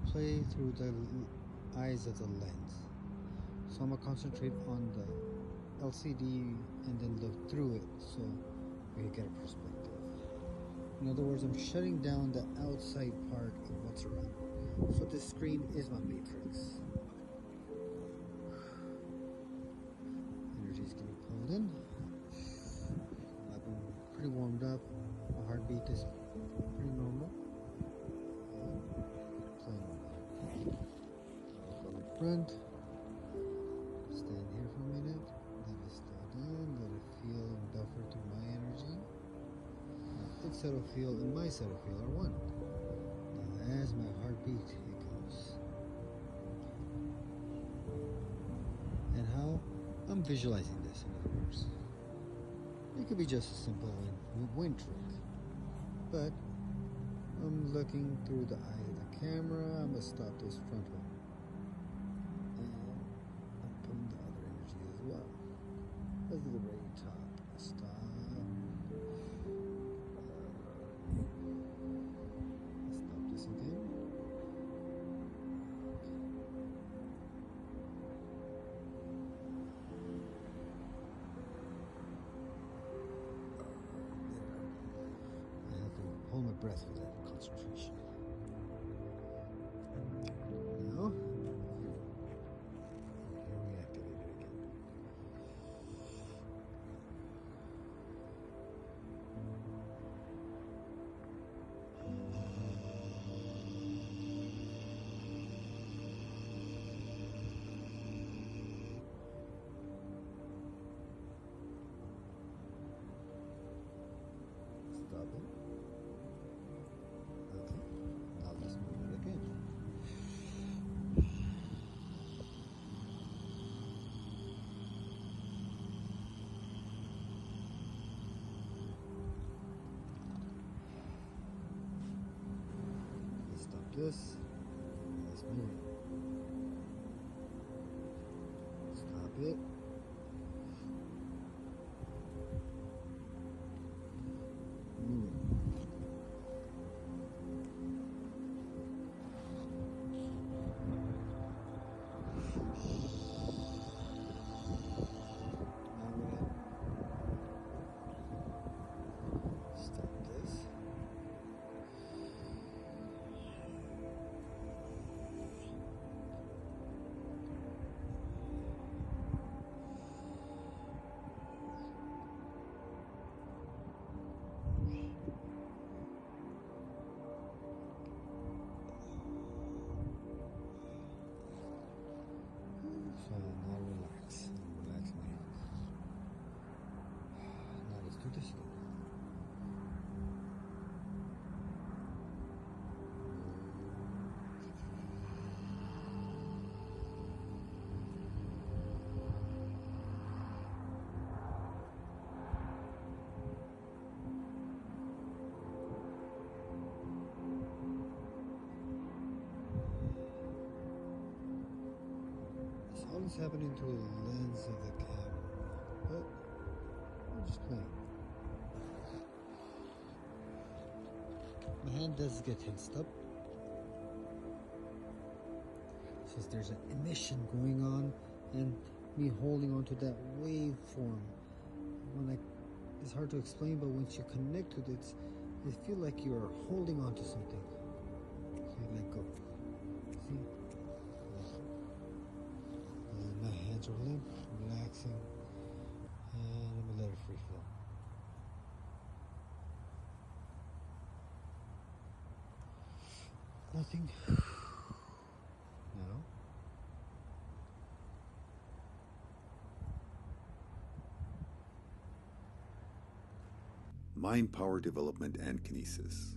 play through the eyes of the lens. So I'm gonna concentrate on the LCD and then look through it so we can get a perspective. In other words, I'm shutting down the outside part of what's around. So this screen is my matrix. Energy is getting pulled in. I've been pretty warmed up. My heartbeat is pretty normal. Look on the front. Stand here for a minute. Let it slow down. Let it feel and buffer to my energy. Its subtle feel and my subtle feel are one. Now as my heartbeat, it goes. And how I'm visualizing this, in other words. It could be just a simple wind trick. But I'm looking through the eye of the camera. I'm going to stop this front one. And I'm putting the other energy as well. This is the very top. Stop. Stop this again. Hold my breath with that concentration. Now, here we activate it again. Stop it. Okay, now let's move it again. Let's stop this. Let's move it. Stop it. Move it. Stop this. So now relax. Relax my hands. Now let's do this again. All is happening through the lens of the camera, but I'm just playing. My hand does get tensed up since there's an emission going on and me holding onto that waveform. It's hard to explain, but once you connect with it, you feel like you're holding on to something. So you let go. See? My hands are limp, relaxing, and I'm gonna let it free flow. Nothing. Now. Mind Power Development and Kinesis.